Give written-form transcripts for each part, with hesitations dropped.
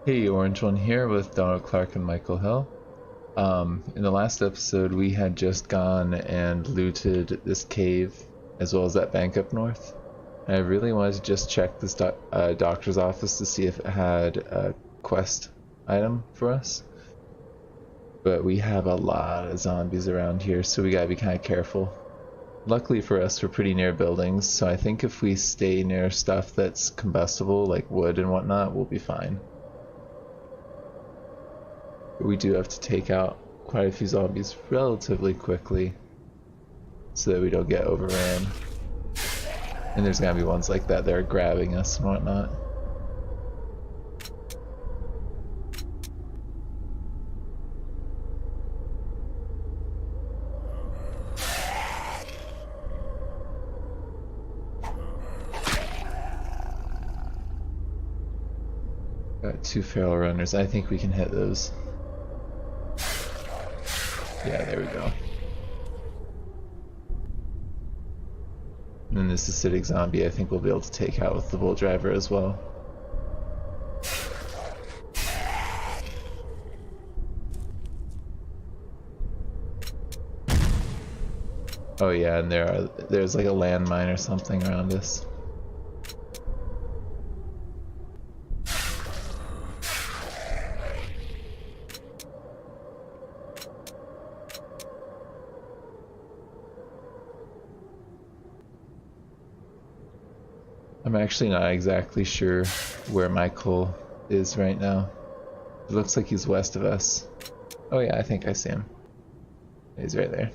Hey, Orange One here with Donald Clark and Michael Hill. In the last episode, we had just gone and looted this cave, as well as that bank up north. And I really wanted to just check this doctor's office to see if it had a quest item for us. But we have a lot of zombies around here, so we gotta be kind of careful. Luckily for us, we're pretty near buildings, so I think if we stay near stuff that's combustible, like wood and whatnot, we'll be fine. But we do have to take out quite a few zombies relatively quickly so that we don't get overran. And there's gonna be ones like that are grabbing us and whatnot. Got two feral runners. I think we can hit those. Yeah, there we go. And then this acidic zombie I think we'll be able to take out with the bull driver as well. Oh yeah, and there's like a landmine or something around us. I'm actually not exactly sure where Michael is right now. It looks like he's west of us. Oh yeah, I think I see him. He's right there.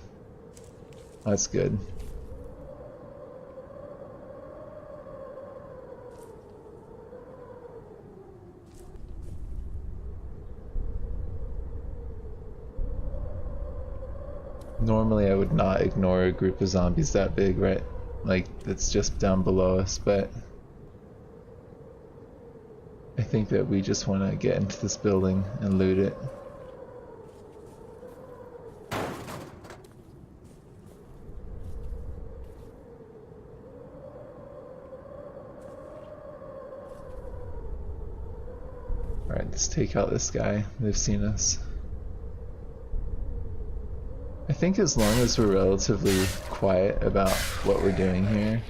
That's good. Normally I would not ignore a group of zombies that big, right? Like, that's just down below us, but I think that we just want to get into this building and loot it. Alright, let's take out this guy. They've seen us. I think as long as we're relatively quiet about what we're doing here,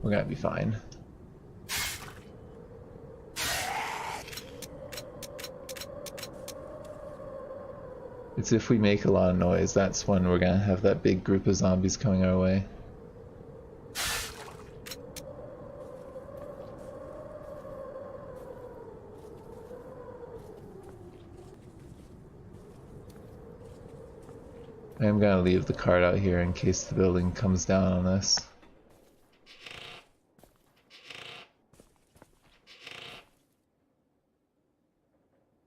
we're gonna be fine. It's if we make a lot of noise, that's when we're gonna have that big group of zombies coming our way. I am gonna leave the cart out here in case the building comes down on us.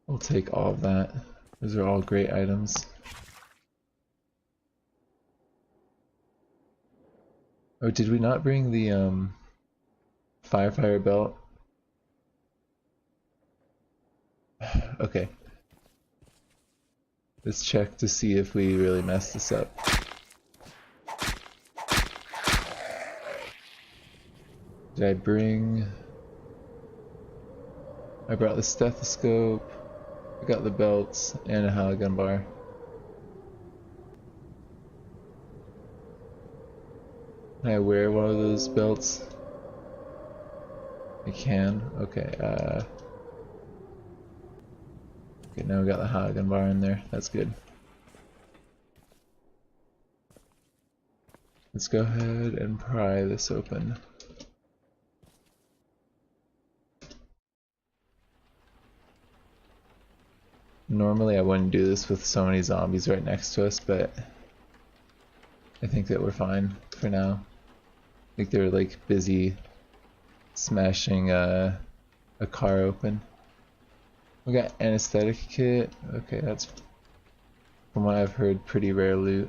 We'll take all of that. Those are all great items. Oh, did we not bring the firefighter belt? Okay. Let's check to see if we really messed this up. Did I bring... I brought the stethoscope, I got the belts, and a Halogen bar. Can I wear one of those belts? I can? Okay, okay, now we got the Halogen bar in there. That's good. Let's go ahead and pry this open. Normally I wouldn't do this with so many zombies right next to us, but I think that we're fine for now. I think they're like busy smashing a car open. We got anesthetic kit. Okay, that's from what I've heard pretty rare loot.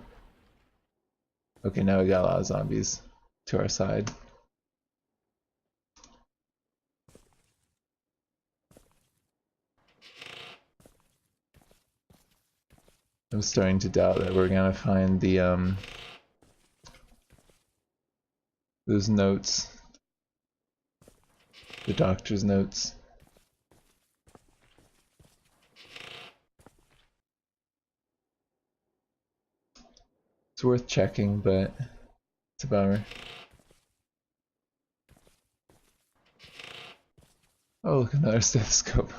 Okay, now we got a lot of zombies to our side. I'm starting to doubt that we're gonna find the those notes. The doctor's notes. It's worth checking, but it's a bummer. Oh, look, another stethoscope.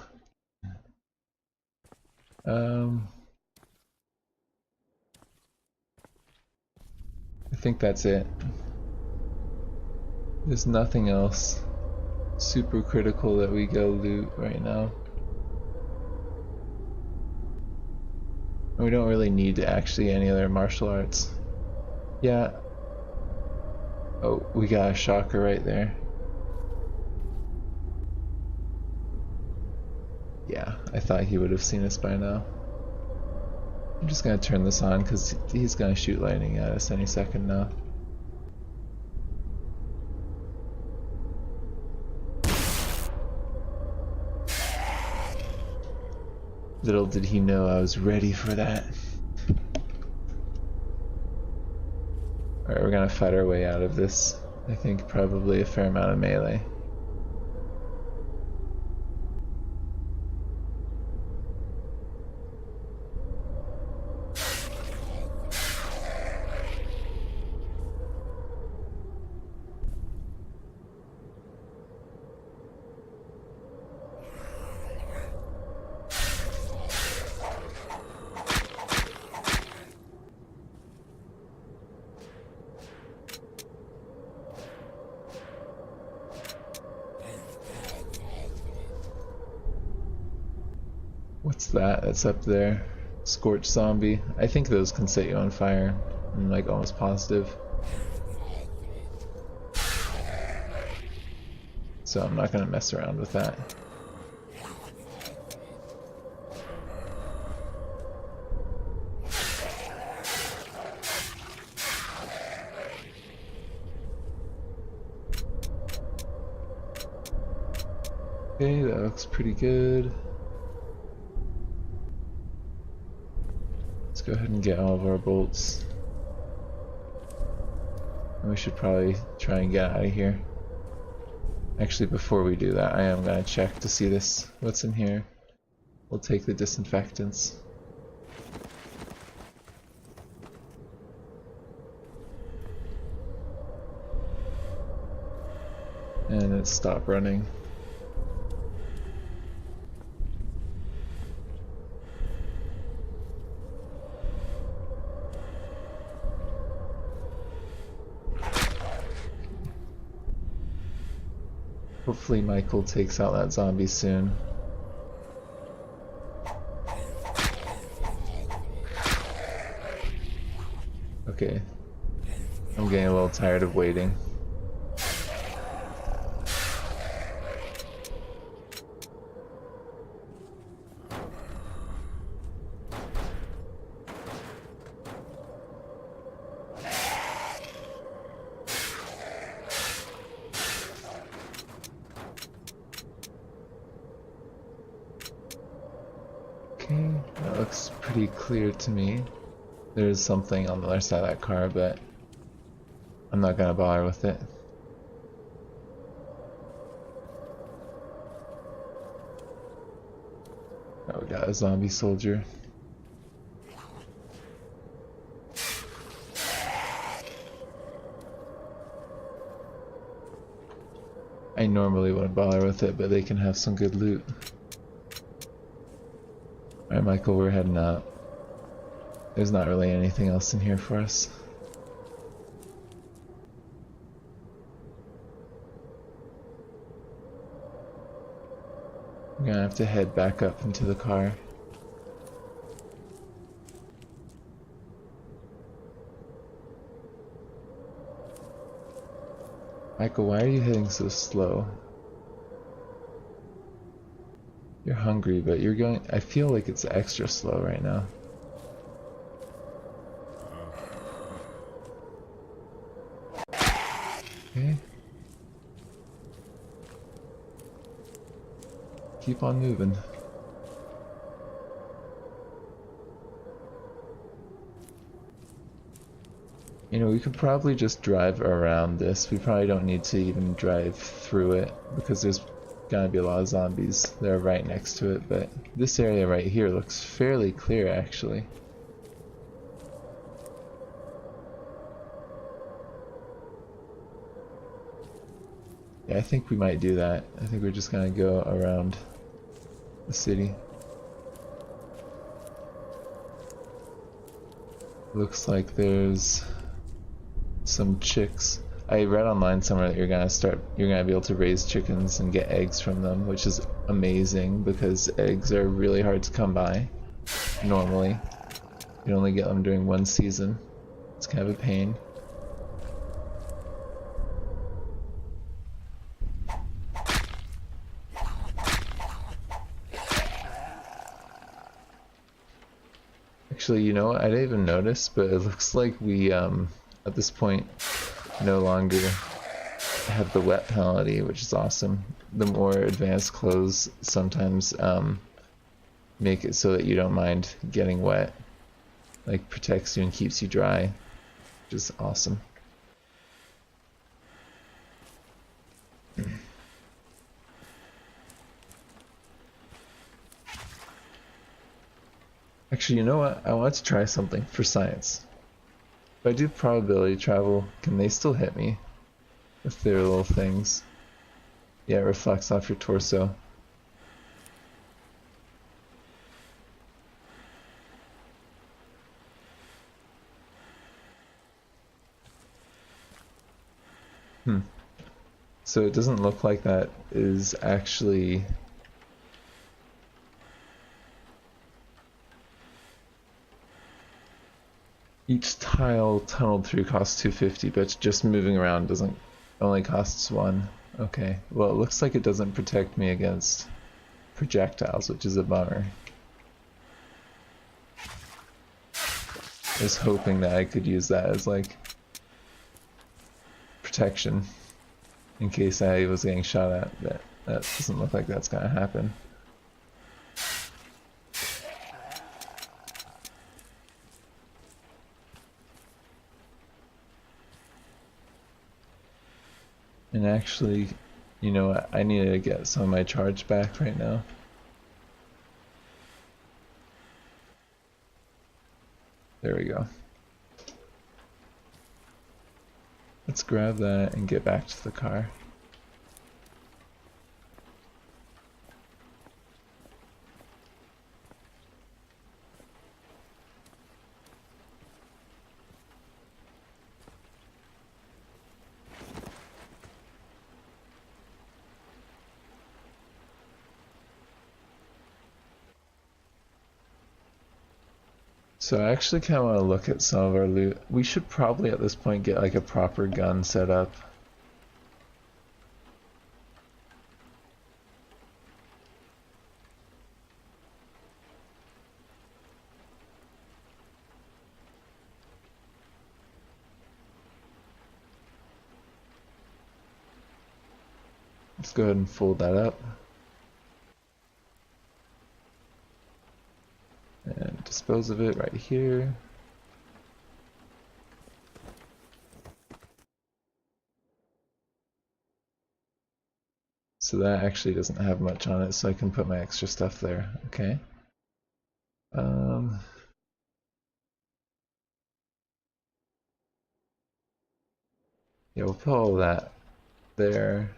I think that's it. There's nothing else super critical that we go loot right now. We don't really need actually any other martial arts. Yeah. Oh, we got a shocker right there. Yeah, I thought he would have seen us by now. I'm just gonna turn this on because he's gonna shoot lightning at us any second now. Little did he know I was ready for that. Alright, we're gonna fight our way out of this. I think probably a fair amount of melee. What's that? That's up there. Scorch zombie. I think those can set you on fire. I'm like almost positive. So I'm not gonna mess around with that. Okay, that looks pretty good. Let's go ahead and get all of our bolts. And we should probably try and get out of here. Actually, before we do that, I am gonna check to see what's in here. We'll take the disinfectants. And it stopped running. Hopefully Michael takes out that zombie soon. Okay. I'm getting a little tired of waiting. Okay, that looks pretty clear to me. There's something on the other side of that car, but I'm not gonna bother with it. Oh, we got a zombie soldier. I normally wouldn't bother with it, but they can have some good loot. Alright, Michael, we're heading out. There's not really anything else in here for us. I'm gonna have to head back up into the car. Michael, why are you hitting so slow? You're hungry, but you're going... I feel like it's extra slow right now. Okay. Keep on moving. You know, we could probably just drive around this. We probably don't need to even drive through it because there's gonna be a lot of zombies that are right next to it, but this area right here looks fairly clear actually. Yeah, I think we might do that. I think we're just gonna go around the city. Looks like there's some chicks. I read online somewhere that you're gonna be able to raise chickens and get eggs from them, which is amazing because eggs are really hard to come by normally. You only get them during one season. It's kind of a pain. Actually, you know what? I didn't even notice, but it looks like we, at this point, no longer have the wet penalty, which is awesome. The more advanced clothes sometimes make it so that you don't mind getting wet. Like, protects you and keeps you dry, which is awesome. Actually, you know what? I want to try something for science. If I do probability travel, can they still hit me with their little things? Yeah, it reflects off your torso. So it doesn't look like that is actually... Each tile tunneled through costs 250, but just moving around doesn't only costs 1. Okay, well it looks like it doesn't protect me against projectiles, which is a bummer. I was hoping that I could use that as like protection in case I was getting shot at, but that doesn't look like that's gonna happen. And actually, you know what, I need to get some of my charge back right now. There we go. Let's grab that and get back to the car. So I actually kind of want to look at some of our loot. We should probably at this point get like a proper gun set up. Let's go ahead and fold that up. And dispose of it right here. So that actually doesn't have much on it, so I can put my extra stuff there. Okay. Yeah, we'll put all that there.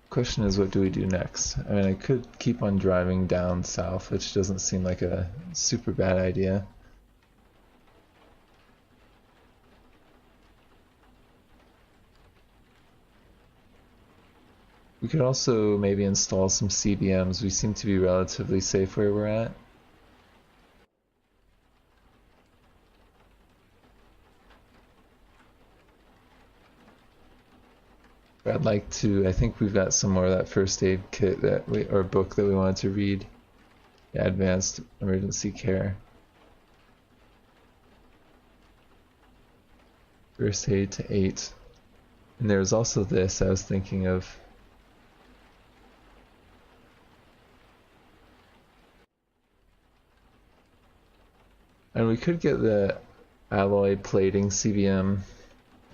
Question is, what do we do next? I mean, I could keep on driving down south, which doesn't seem like a super bad idea. We could also maybe install some CBMs. We seem to be relatively safe where we're at. I'd like to, I think we've got some more of that first aid kit that we, or book that we wanted to read. Yeah, Advanced Emergency Care. First aid to 8. And there's also this I was thinking of. And we could get the alloy plating CBM.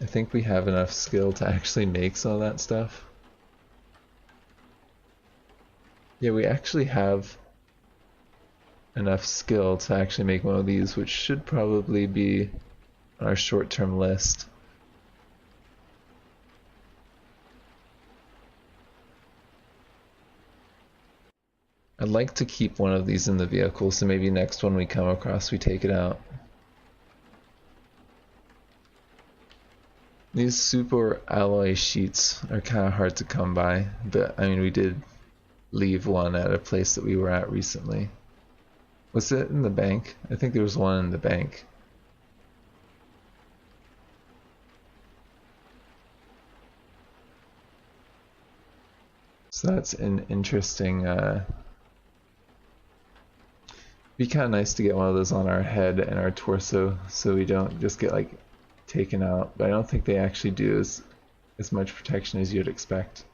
I think we have enough skill to actually make some of that stuff. Yeah, we actually have enough skill to actually make one of these, which should probably be on our short-term list. I'd like to keep one of these in the vehicle, so maybe next one we come across we take it out. These super alloy sheets are kind of hard to come by, but I mean we did leave one at a place that we were at recently. Was it in the bank? I think there was one in the bank. So that's an interesting, be kind of nice to get one of those on our head and our torso so we don't just get like taken out, but I don't think they actually do as much protection as you'd expect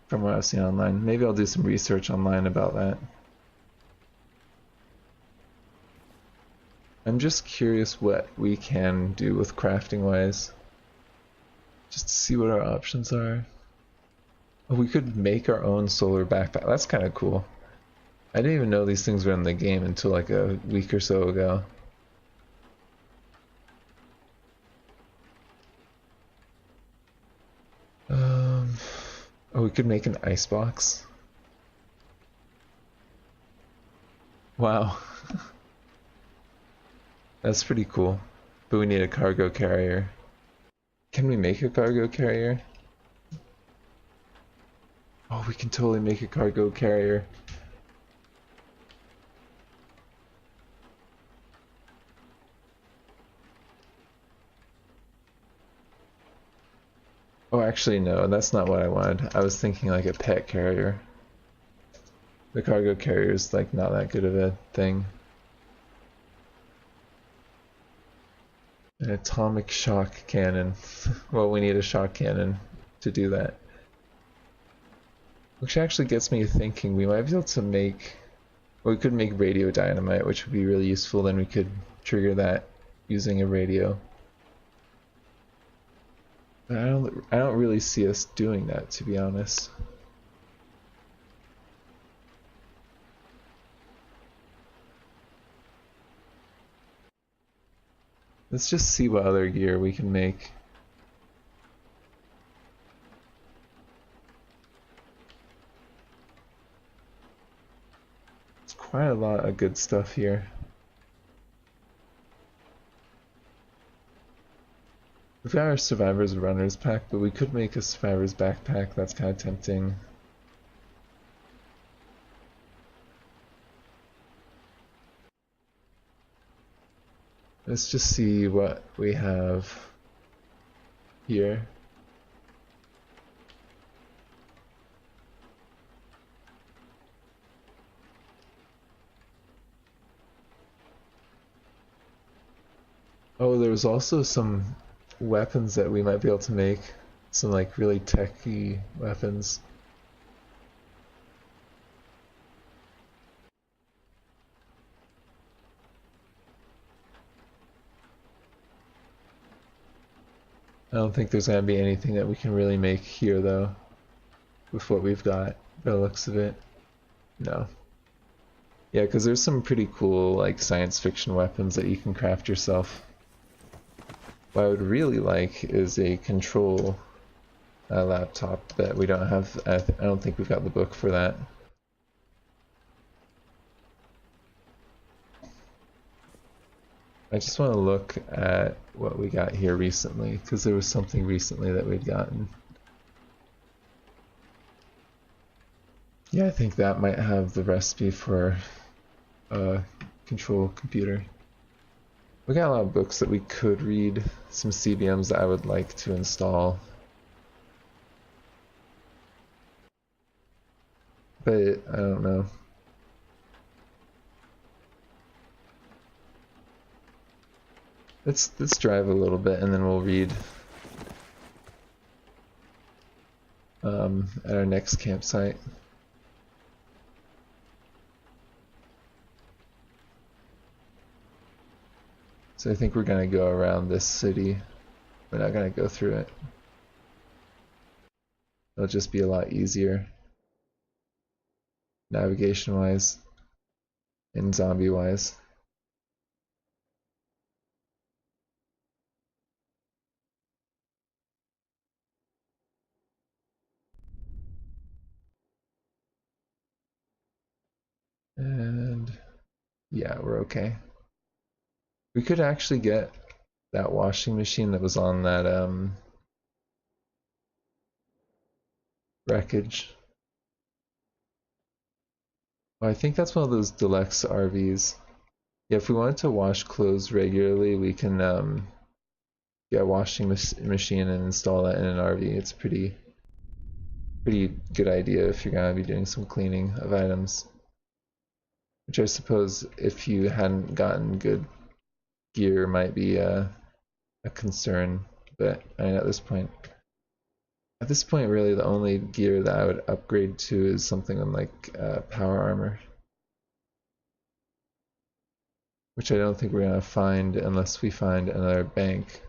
from what I've seen online. Maybe I'll do some research online about that. I'm just curious what we can do with crafting wise, just to see what our options are. Oh, we could make our own solar backpack. That's kind of cool. I didn't even know these things were in the game until like a week or so ago. Oh, we could make an icebox. Wow. That's pretty cool. But we need a cargo carrier. Can we make a cargo carrier? Oh, we can totally make a cargo carrier. Oh, actually no, that's not what I wanted. I was thinking like a pet carrier. The cargo carrier is like not that good of a thing. An atomic shock cannon. Well, we need a shock cannon to do that. Which actually gets me thinking we might be able to make... Well, we could make radio dynamite, which would be really useful. Then we could trigger that using a radio. But I don't really see us doing that, to be honest. Let's just see what other gear we can make. It's quite a lot of good stuff here. We've got our Survivor's Runner's Pack, but we could make a Survivor's Backpack. That's kind of tempting. Let's just see what we have here. Oh, there's also some weapons that we might be able to make. Some like really techy weapons. I don't think there's gonna be anything that we can really make here though, with what we've got, by the looks of it. No. Yeah, because there's some pretty cool like science fiction weapons that you can craft yourself. What I would really like is a control laptop that we don't have. I don't think we've got the book for that. I just want to look at what we got here recently, because there was something recently that we'd gotten. Yeah, I think that might have the recipe for a control computer. We got a lot of books that we could read, some CBMs that I would like to install. But I don't know. Let's drive a little bit and then we'll read at our next campsite. So I think we're gonna go around this city. We're not gonna go through it. It'll just be a lot easier, navigation wise and zombie wise. And yeah, we're okay. We could actually get that washing machine that was on that wreckage. Oh, I think that's one of those deluxe RVs. Yeah, if we wanted to wash clothes regularly, we can get a washing machine and install that in an RV. It's pretty good idea if you're gonna be doing some cleaning of items. Which I suppose if you hadn't gotten good gear might be a concern, but I mean at this point really the only gear that I would upgrade to is something like power armor, which I don't think we're gonna find unless we find another bank.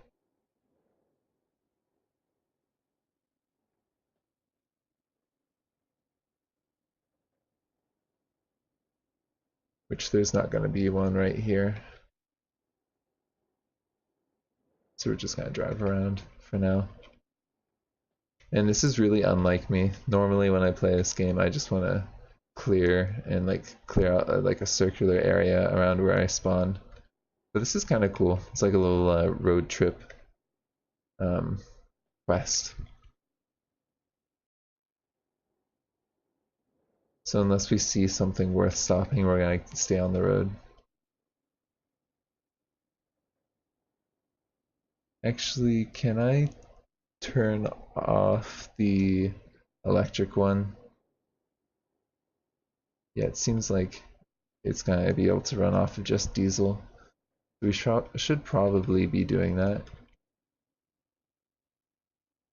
Which there's not gonna be one right here. So we're just gonna drive around for now. And this is really unlike me. Normally when I play this game I just wanna clear and like clear out like a circular area around where I spawn. But this is kind of cool. It's like a little road trip quest. So unless we see something worth stopping, we're gonna stay on the road. Actually, can I turn off the electric one? Yeah, it seems like it's gonna be able to run off of just diesel. We should probably be doing that.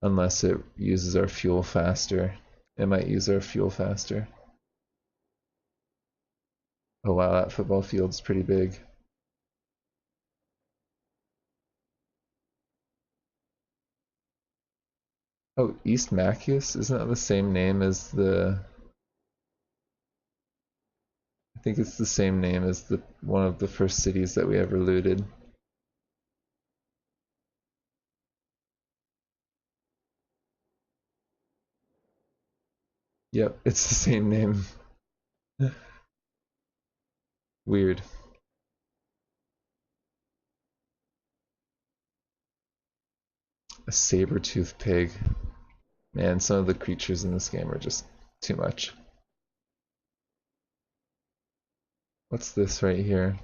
Unless it uses our fuel faster. It might use our fuel faster. Oh wow, that football field's pretty big. Oh, East Machias? Isn't that the same name as the... I think it's the same name as the one of the first cities that we ever looted. Yep, it's the same name. Weird. A saber-toothed pig. Man, some of the creatures in this game are just too much. What's this right here?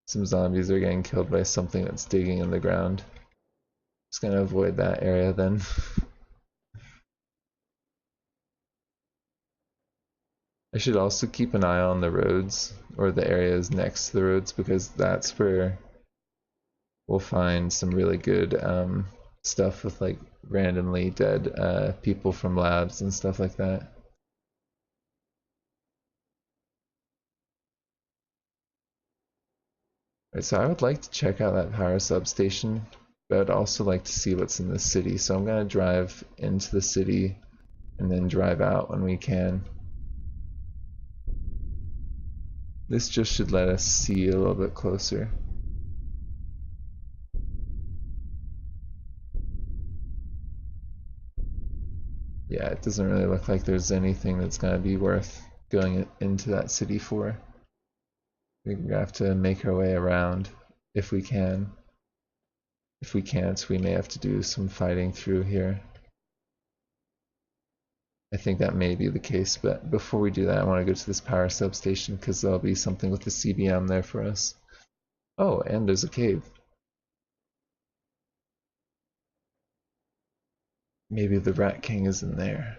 Some zombies are getting killed by something that's digging in the ground. Just gonna avoid that area then. I should also keep an eye on the roads, or the areas next to the roads, because that's where we'll find some really good stuff with like randomly dead people from labs and stuff like that. Right, so I would like to check out that power substation, but I'd also like to see what's in the city. So I'm gonna drive into the city and then drive out when we can. This just should let us see a little bit closer. Yeah, it doesn't really look like there's anything that's gonna be worth going into that city for. We're gonna have to make our way around if we can. If we can't, we may have to do some fighting through here. I think that may be the case, but before we do that, I want to go to this power substation because there'll be something with the CBM there for us. Oh, and there's a cave. Maybe the Rat King is in there.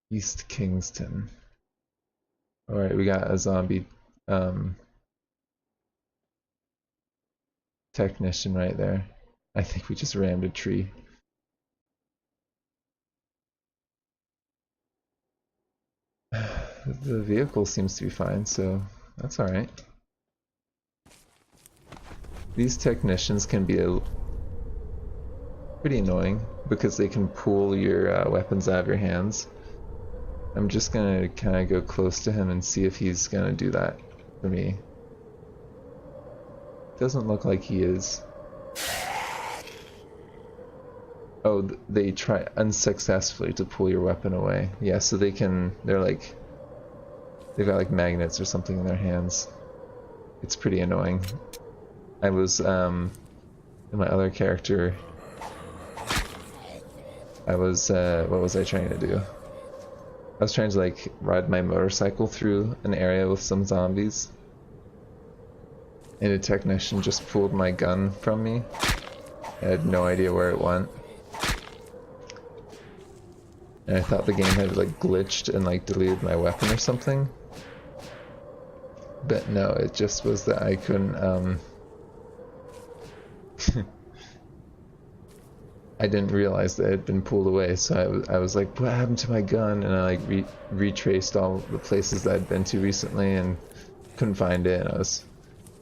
East Kingston. Alright, we got a zombie technician right there. I think we just rammed a tree. The vehicle seems to be fine, so that's alright. These technicians can be pretty annoying because they can pull your weapons out of your hands. I'm just gonna kind of go close to him and see if he's gonna do that for me. Doesn't look like he is. Oh, they try unsuccessfully to pull your weapon away. Yeah, so they've got like magnets or something in their hands. It's pretty annoying. I was, in my other character, I was, what was I trying to do? I was trying to like ride my motorcycle through an area with some zombies. And a technician just pulled my gun from me. I had no idea where it went. And I thought the game had like glitched and like deleted my weapon or something. But no, it just was that I couldn't, I didn't realize that it had been pulled away, so I was like, what happened to my gun? And I like retraced all the places that I'd been to recently and couldn't find it, and I was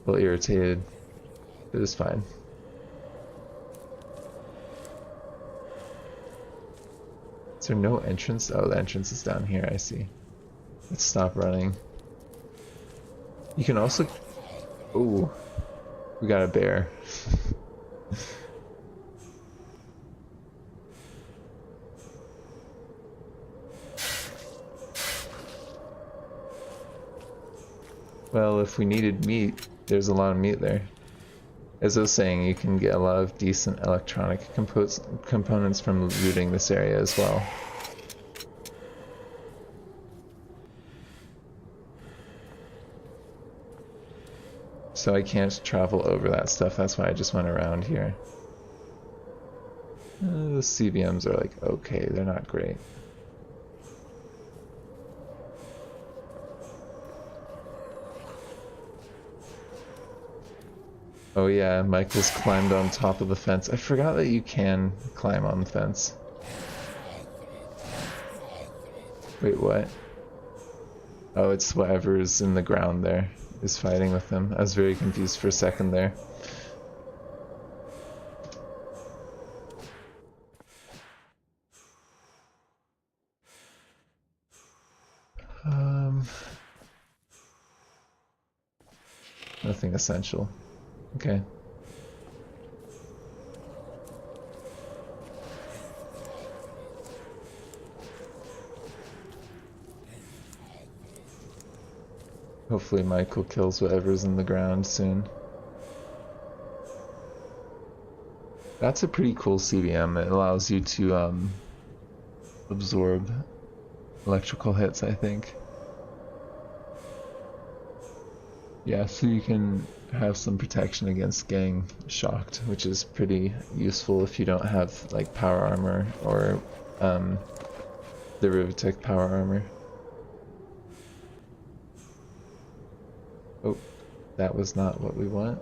a little irritated. It was fine. Is there no entrance? Oh, the entrance is down here, I see. Let's stop running. You can also... Ooh, we got a bear. Well, if we needed meat, there's a lot of meat there. As I was saying, you can get a lot of decent electronic components from looting this area as well. So I can't travel over that stuff, that's why I just went around here. The CBMs are like, okay, they're not great. Oh yeah, Michael's climbed on top of the fence. I forgot that you can climb on the fence. Wait, what? Oh, it's whatever's in the ground there is fighting with him. I was very confused for a second there. Nothing essential. Okay. Hopefully Michael kills whatever's in the ground soon. That's a pretty cool CBM. It allows you to absorb electrical hits, I think. Yeah, so you can have some protection against getting shocked, which is pretty useful if you don't have like power armor or the Rivetech power armor. Oh, that was not what we want.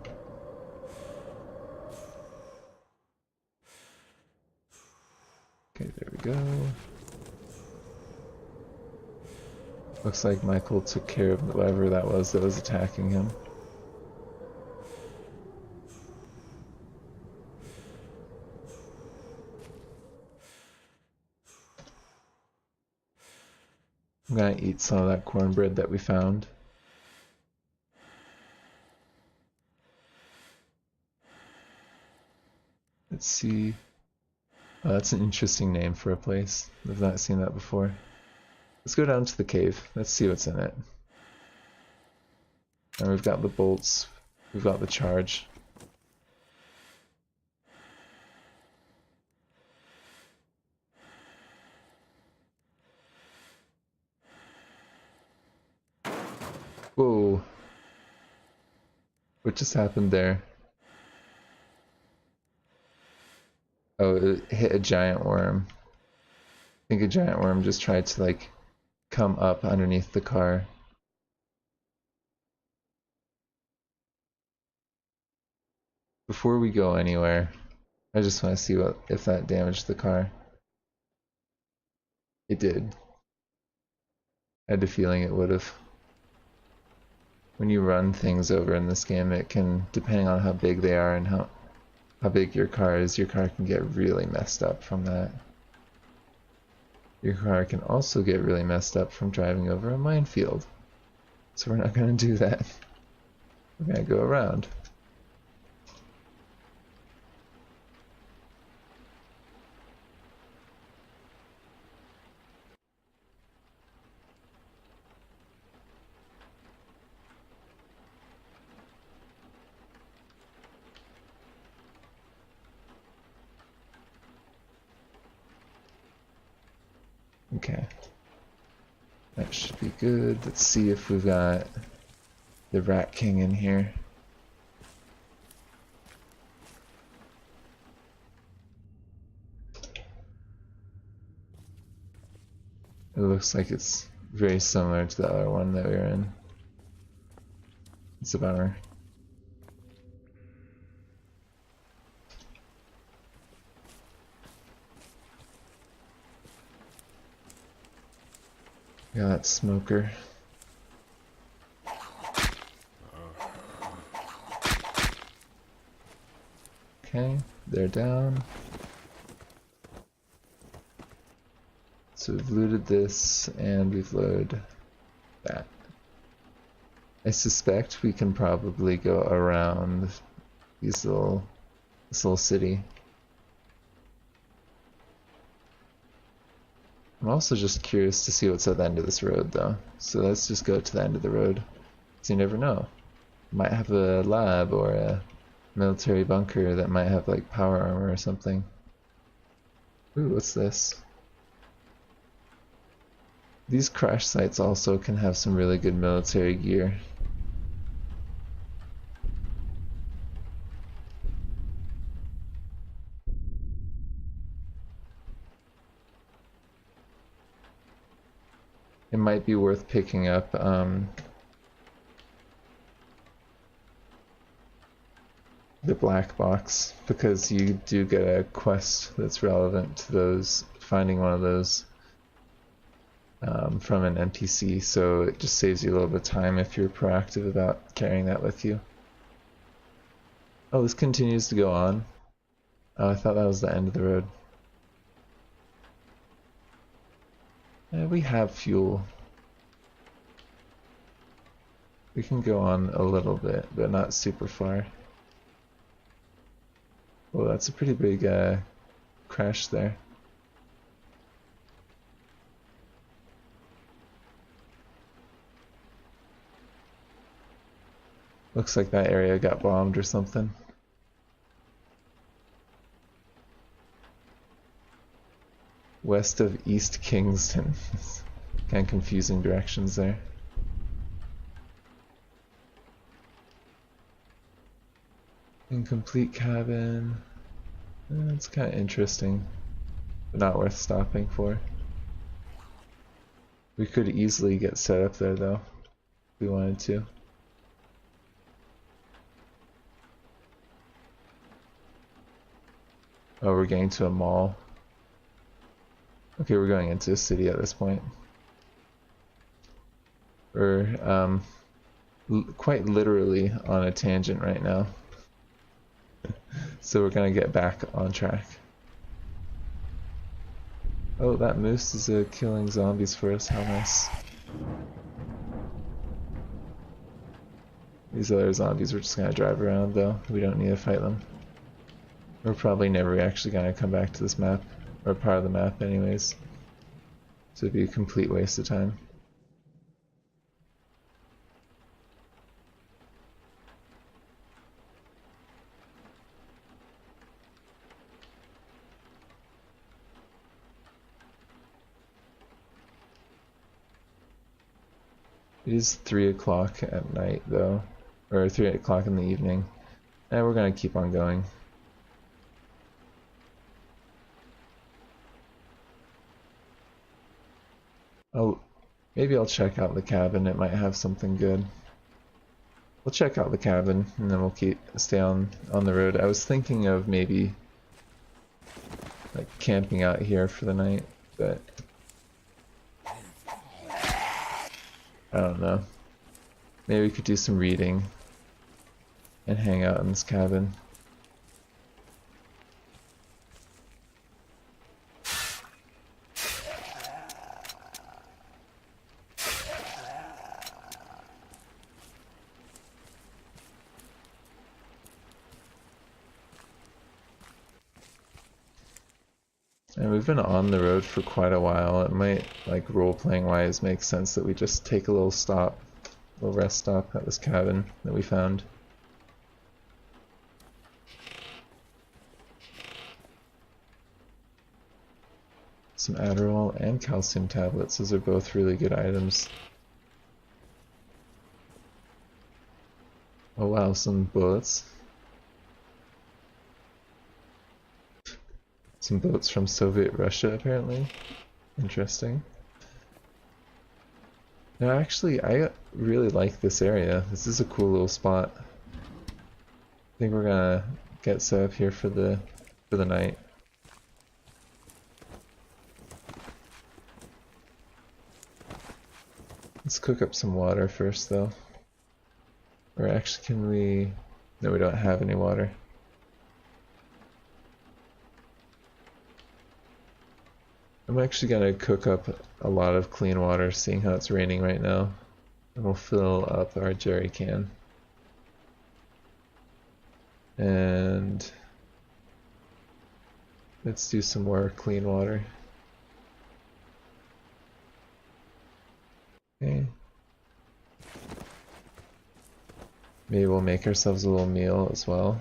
Okay, there we go. Looks like Michael took care of whatever that was attacking him. I'm gonna eat some of that cornbread that we found. Let's see. Oh, that's an interesting name for a place. I've not seen that before. Let's go down to the cave. Let's see what's in it. And we've got the bolts. We've got the charge. Whoa. What just happened there? Oh, it hit a giant worm. I think a giant worm just tried to like come up underneath the car. Before we go anywhere, I just want to see if that damaged the car. It did. I had a feeling it would have. When you run things over in this game, it can, depending on how big they are and how big your car is, your car can get really messed up from that. Your car can also get really messed up from driving over a minefield. So we're not going to do that. We're going to go around. Okay. That should be good. Let's see if we've got the Rat King in here. It looks like it's very similar to the other one that we were in. It's a bummer. Yeah, that smoker. Okay, they're down. So we've looted this and we've loaded that. I suspect we can probably go around this little city. I'm also just curious to see what's at the end of this road though. So let's just go to the end of the road. So you never know. Might have a lab or a military bunker that might have like power armor or something. Ooh, what's this? These crash sites also can have some really good military gear. It might be worth picking up the black box, because you do get a quest that's relevant to those, finding one of those from an NPC, so it just saves you a little bit of time if you're proactive about carrying that with you. Oh, this continues to go on. Oh, I thought that was the end of the road. We have fuel. We can go on a little bit, but not super far. Well, that's a pretty big crash there. Looks like that area got bombed or something. West of East Kingston. Kind of confusing directions there. Incomplete cabin. It's kind of interesting, but not worth stopping for. We could easily get set up there though, if we wanted to. Oh, we're getting to a mall. Okay, we're going into a city at this point. We're quite literally on a tangent right now. So we're gonna get back on track. Oh, that moose is killing zombies for us, how nice. These other zombies we're just gonna drive around though, we don't need to fight them. We're probably never actually gonna come back to this map, or part of the map anyways. So it'd be a complete waste of time. It is 3 o'clock at night though, or 3 o'clock in the evening, and we're gonna keep on going. Oh, maybe I'll check out the cabin, it might have something good. We'll check out the cabin and then we'll stay on the road. I was thinking of maybe like camping out here for the night, but I don't know. Maybe we could do some reading and hang out in this cabin. And we've been on the road for quite a while. It might, like, role-playing wise, make sense that we just take a little stop, a little rest stop at this cabin that we found. Some Adderall and calcium tablets. Those are both really good items. Oh wow, some bullets. Some boats from Soviet Russia, apparently. Interesting. No, actually, I really like this area. This is a cool little spot. I think we're gonna get set up here for the night. Let's cook up some water first, though. Or actually, can we... No, we don't have any water. I'm actually gonna cook up a lot of clean water, seeing how it's raining right now. And we'll fill up our jerry can. And let's do some more clean water. Okay. Maybe we'll make ourselves a little meal as well.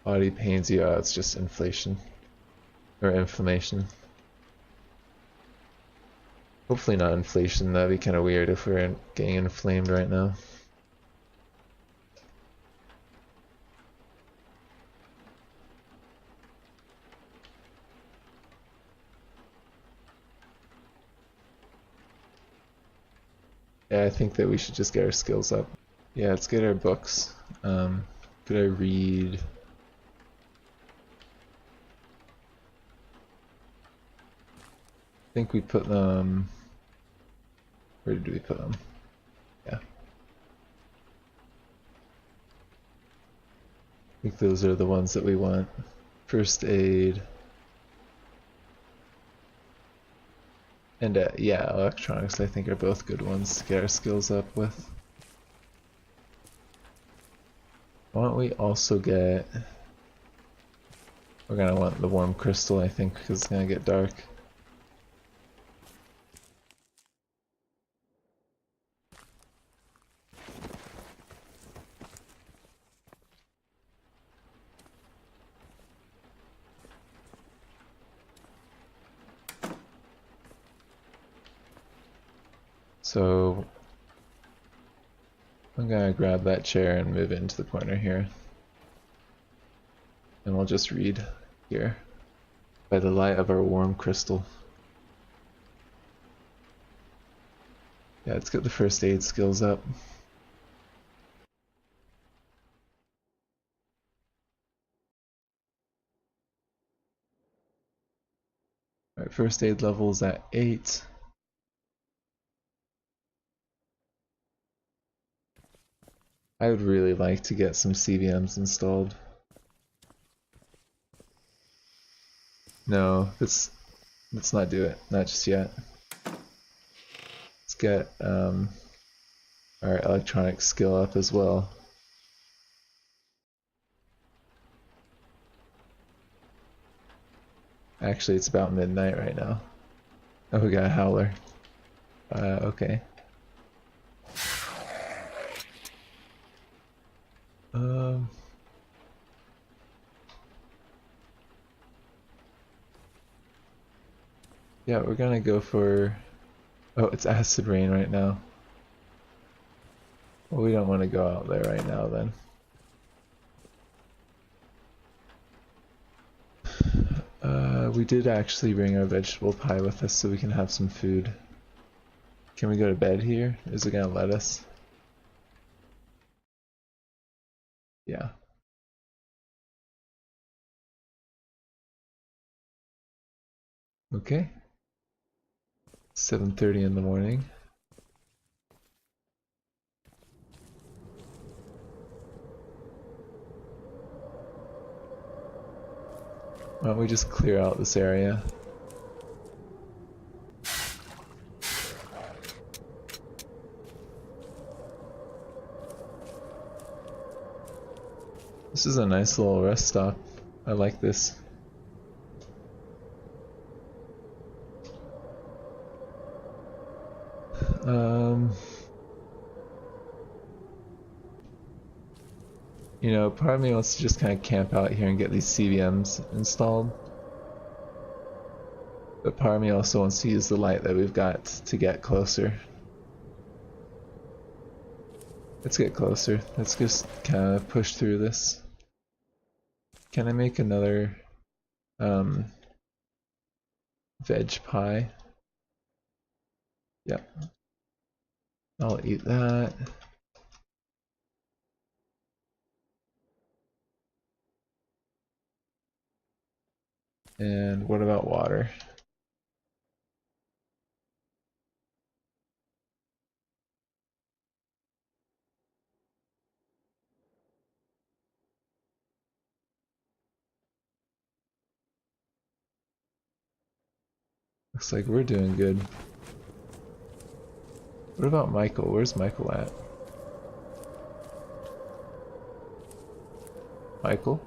Body pains you, it's just inflation. Or inflammation. Hopefully not inflation, that'd be kind of weird if we're getting inflamed right now. Yeah, I think that we should just get our skills up. Yeah, let's get our books. Could I read? I think we put them... Where did we put them? Yeah. I think those are the ones that we want. First aid. And yeah, electronics I think are both good ones to get our skills up with. Why don't we also get... We're gonna want the warm crystal, I think, because it's gonna get dark. So I'm gonna grab that chair and move into the corner here. And we'll just read here. By the light of our warm crystal. Yeah, let's get the first aid skills up. Alright, first aid level's at 8. I would really like to get some CVMs installed. No, let's not do it. Not just yet. Let's get our electronic skill up as well. Actually, it's about midnight right now. Oh, we got a howler. Okay. Yeah, we're gonna go for... Oh, it's acid rain right now. Well, we don't want to go out there right now then. We did actually bring our vegetable pie with us so we can have some food. Can we go to bed here? Is it gonna let us? Yeah. Okay. 7:30 in the morning. Why don't we just clear out this area? This is a nice little rest stop. I like this. You know, part of me wants to just kind of camp out here and get these CVMs installed. But part of me also wants to use the light that we've got to get closer. Let's get closer. Let's just kind of push through this. Can I make another veg pie? Yep. I'll eat that. And what about water? Looks like we're doing good. What about Michael? Where's Michael at? Michael?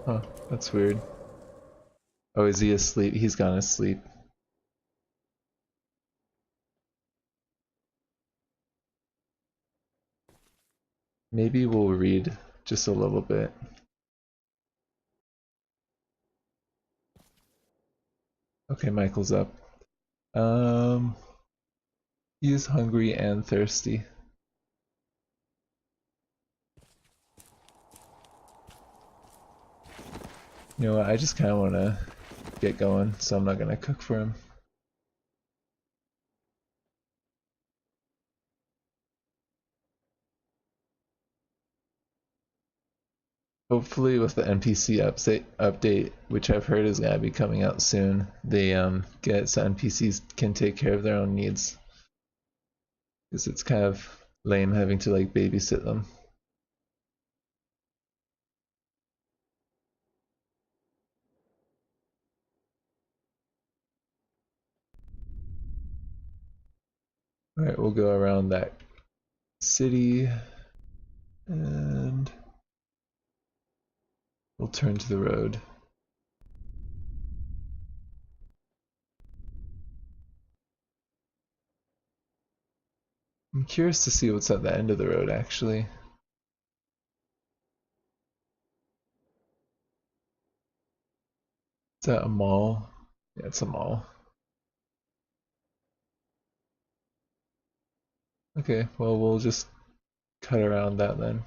Huh, that's weird. Oh, is he asleep? He's gone to sleep. Maybe we'll read just a little bit. Okay, Michael's up. He is hungry and thirsty. You know what, I just kind of want to get going, so I'm not going to cook for him. Hopefully with the NPC update, which I've heard is going to be coming out soon, they get so NPCs can take care of their own needs. Because it's kind of lame having to like babysit them. Alright, we'll go around that city and we'll turn to the road. I'm curious to see what's at the end of the road actually. Is that a mall? Yeah, it's a mall. Okay, well we'll just cut around that then.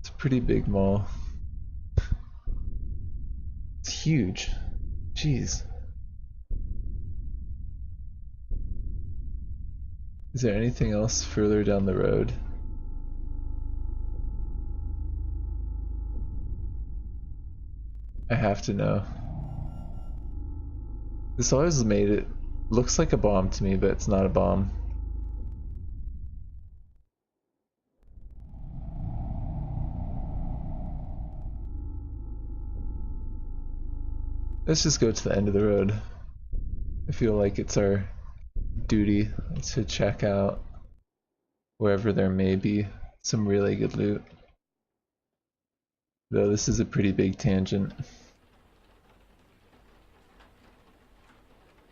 It's a pretty big mall. It's huge. Jeez. Is there anything else further down the road? I have to know. This always made it looks like a bomb to me, but it's not a bomb. Let's just go to the end of the road. I feel like it's our duty to check out wherever there may be some really good loot. Though this is a pretty big tangent.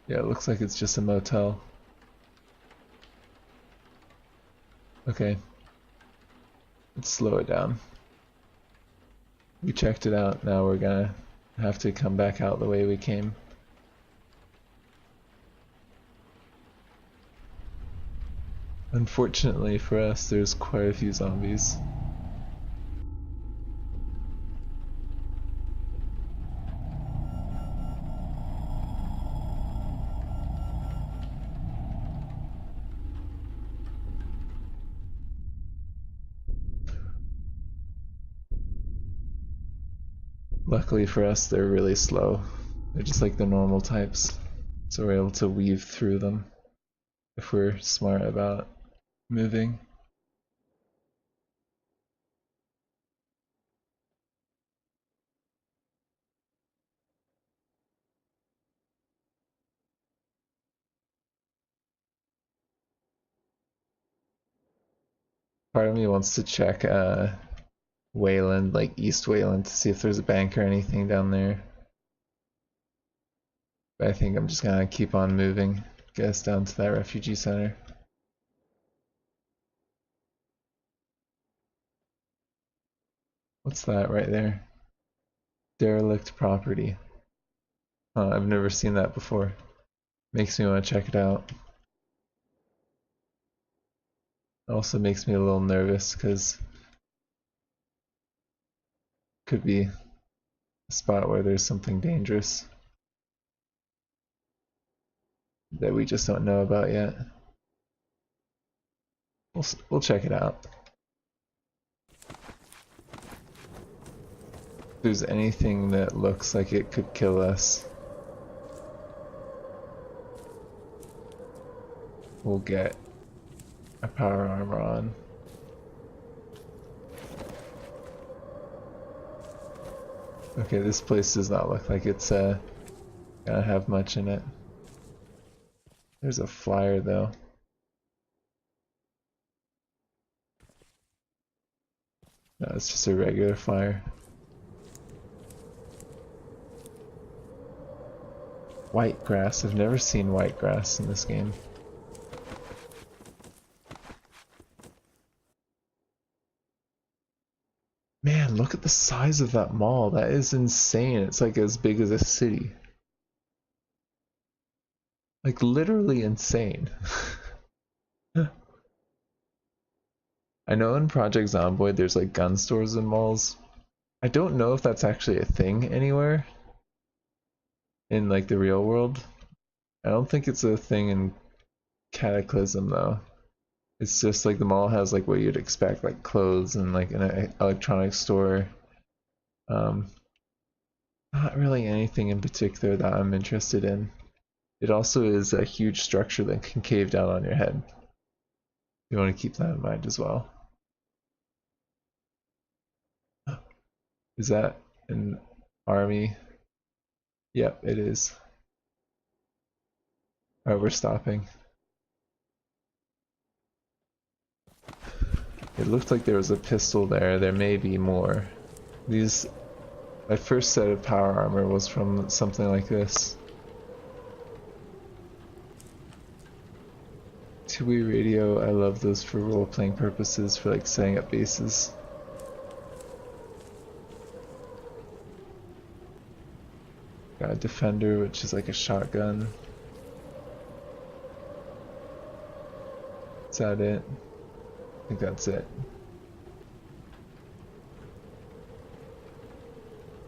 Yeah, it looks like it's just a motel. Okay. Let's slow it down. We checked it out, now we're gonna have to come back out the way we came. Unfortunately for us, there's quite a few zombies. Luckily for us, they're really slow. They're just like the normal types, so we're able to weave through them if we're smart about moving. Part of me wants to check Wayland, like East Wayland, to see if there's a bank or anything down there. But I think I'm just gonna keep on moving, get us down to that refugee center. What's that right there? Derelict property. I've never seen that before. Makes me want to check it out. It also makes me a little nervous because it could be a spot where there's something dangerous that we just don't know about yet. We'll check it out. If there's anything that looks like it could kill us, we'll get our power armor on. Okay, this place does not look like it's gonna have much in it. There's a flyer though. No, it's just a regular flyer. White grass. I've never seen white grass in this game. Man, look at the size of that mall. That is insane. It's like as big as a city. Like literally insane. I know in Project Zomboid there's like gun stores in malls. I don't know if that's actually a thing anywhere in like the real world. I don't think it's a thing in Cataclysm though. It's just like the mall has like what you'd expect, like clothes and like an electronics store. Not really anything in particular that I'm interested in. It also is a huge structure that can cave down on your head. You want to keep that in mind as well. Is that an army? Yep, it is. Alright, we're stopping. It looked like there was a pistol there. There may be more. My first set of power armor was from something like this. Two-way radio, I love those for role-playing purposes, for like setting up bases. Got a defender, which is like a shotgun. Is that it? I think that's it.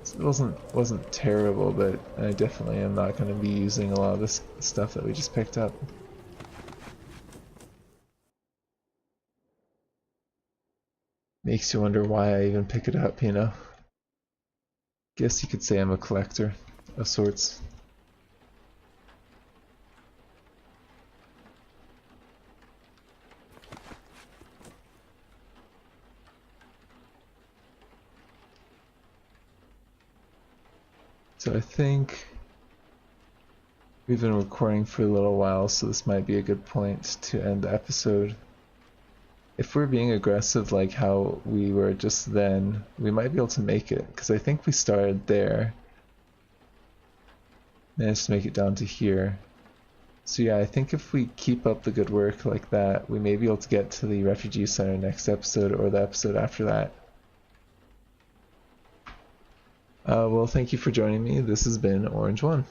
It wasn't terrible, but I definitely am not going to be using a lot of this stuff that we just picked up. Makes you wonder why I even pick it up, you know? Guess you could say I'm a collector of sorts. So I think we've been recording for a little while, so this might be a good point to end the episode. If we're being aggressive like how we were just then, we might be able to make it, because I think we started there. Managed to make it down to here. So yeah, I think if we keep up the good work like that, we may be able to get to the refugee center next episode or the episode after that. Well, thank you for joining me. This has been Orange One.